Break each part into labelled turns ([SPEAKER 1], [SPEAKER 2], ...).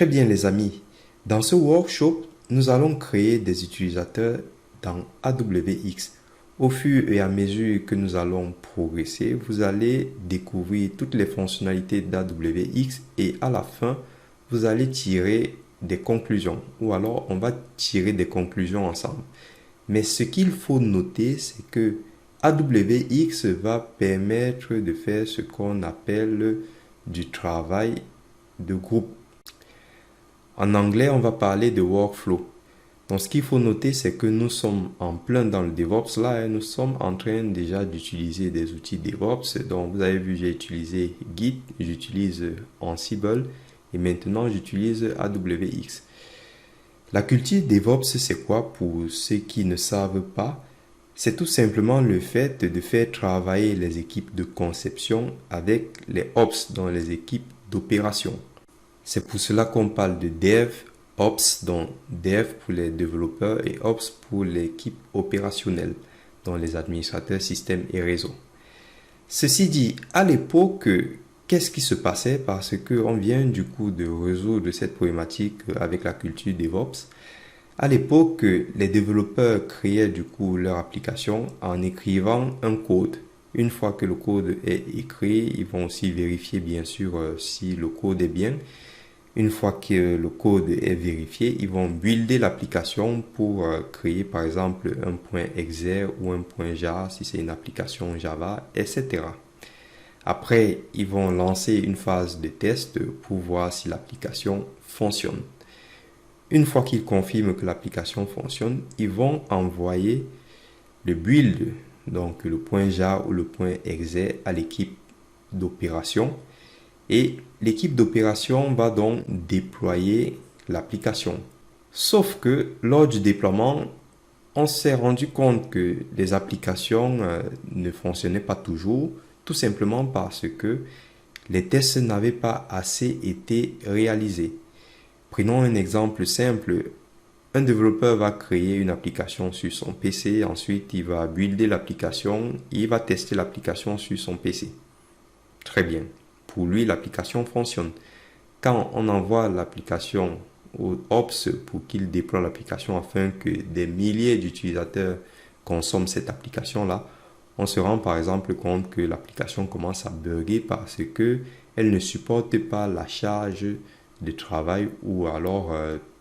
[SPEAKER 1] Très bien les amis, dans ce workshop, nous allons créer des utilisateurs dans AWX. Au fur et à mesure que nous allons progresser, vous allez découvrir toutes les fonctionnalités d'AWX et à la fin, vous allez tirer des conclusions ou alors on va tirer des conclusions ensemble. Mais ce qu'il faut noter, c'est que AWX va permettre de faire ce qu'on appelle du travail de groupe. En anglais, on va parler de workflow. Donc, ce qu'il faut noter, c'est que nous sommes en plein dans le DevOps là et nous sommes en train déjà d'utiliser des outils DevOps. Donc, vous avez vu, j'ai utilisé Git, j'utilise Ansible et maintenant j'utilise AWX. La culture DevOps, c'est quoi pour ceux qui ne savent pas? C'est tout simplement le fait de faire travailler les équipes de conception avec les Ops dans les équipes d'opération. C'est pour cela qu'on parle de DevOps, donc Dev pour les développeurs et Ops pour l'équipe opérationnelle, dont les administrateurs systèmes et réseaux. Ceci dit, à l'époque, qu'est-ce qui se passait? Parce qu'on vient du coup de résoudre cette problématique avec la culture DevOps. À l'époque, les développeurs créaient du coup leur application en écrivant un code. Une fois que le code est écrit, ils vont aussi vérifier bien sûr si le code est bien. Une fois que le code est vérifié, ils vont builder l'application pour créer par exemple un point .exe ou un point .jar si c'est une application Java, etc. Après, ils vont lancer une phase de test pour voir si l'application fonctionne. Une fois qu'ils confirment que l'application fonctionne, ils vont envoyer le build, donc le point .jar ou le point .exe à l'équipe d'opération. Et l'équipe d'opération va donc déployer l'application. Sauf que lors du déploiement, on s'est rendu compte que les applications ne fonctionnaient pas toujours, tout simplement parce que les tests n'avaient pas assez été réalisés. Prenons un exemple simple. Un développeur va créer une application sur son PC, ensuite il va builder l'application, il va tester l'application sur son PC. Très bien. Pour lui, l'application fonctionne. Quand on envoie l'application au Ops pour qu'il déploie l'application afin que des milliers d'utilisateurs consomment cette application-là, on se rend par exemple compte que l'application commence à bugger parce que elle ne supporte pas la charge de travail ou alors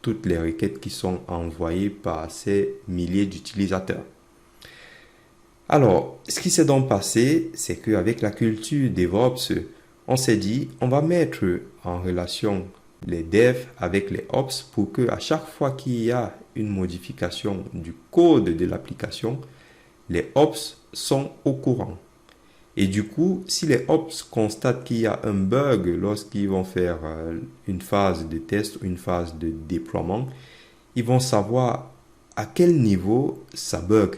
[SPEAKER 1] toutes les requêtes qui sont envoyées par ces milliers d'utilisateurs. Alors, ce qui s'est donc passé, c'est qu'avec la culture DevOps, on s'est dit, on va mettre en relation les devs avec les ops pour que à chaque fois qu'il y a une modification du code de l'application, les ops sont au courant. Et du coup, si les ops constatent qu'il y a un bug lorsqu'ils vont faire une phase de test ou une phase de déploiement, ils vont savoir à quel niveau ça bug.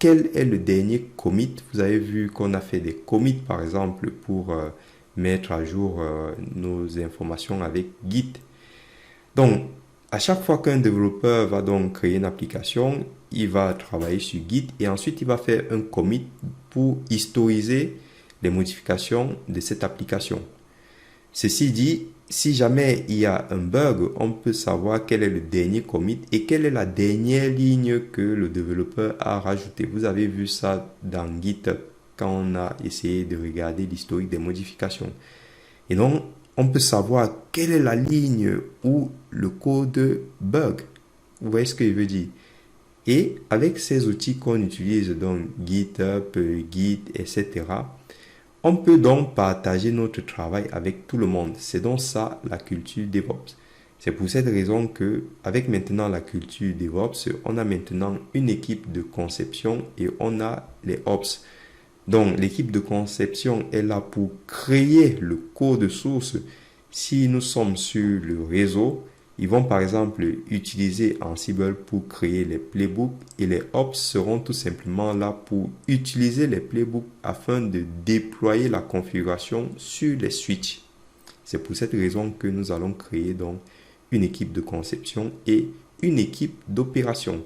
[SPEAKER 1] Quel est le dernier commit? Vous avez vu qu'on a fait des commits par exemple pour mettre à jour nos informations avec Git. Donc, à chaque fois qu'un développeur va donc créer une application, il va travailler sur Git et ensuite il va faire un commit pour historiser les modifications de cette application. Ceci dit, si jamais il y a un bug, on peut savoir quel est le dernier commit et quelle est la dernière ligne que le développeur a rajoutée. Vous avez vu ça dans GitHub quand on a essayé de regarder l'historique des modifications. Et donc, on peut savoir quelle est la ligne où le code bug. Vous voyez ce que je veux dire? Et avec ces outils qu'on utilise, donc GitHub, Git, etc., on peut donc partager notre travail avec tout le monde. C'est donc ça la culture DevOps. C'est pour cette raison que, avec maintenant la culture DevOps, on a maintenant une équipe de conception et on a les Ops. Donc, l'équipe de conception est là pour créer le code source. Si nous sommes sur le réseau, ils vont par exemple utiliser Ansible pour créer les playbooks et les Ops seront tout simplement là pour utiliser les playbooks afin de déployer la configuration sur les switches. C'est pour cette raison que nous allons créer donc une équipe de conception et une équipe d'opération.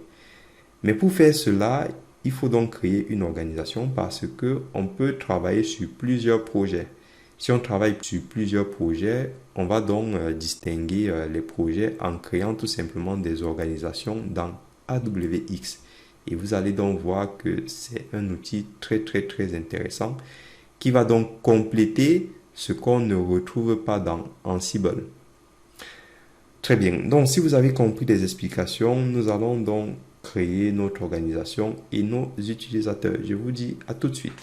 [SPEAKER 1] Mais pour faire cela, il faut donc créer une organisation parce que on peut travailler sur plusieurs projets. Si on travaille sur plusieurs projets, on va donc distinguer les projets en créant tout simplement des organisations dans AWX. Et vous allez donc voir que c'est un outil très intéressant qui va donc compléter ce qu'on ne retrouve pas dans Ansible. Très bien. Donc, si vous avez compris les explications, nous allons donc créer notre organisation et nos utilisateurs. Je vous dis à tout de suite.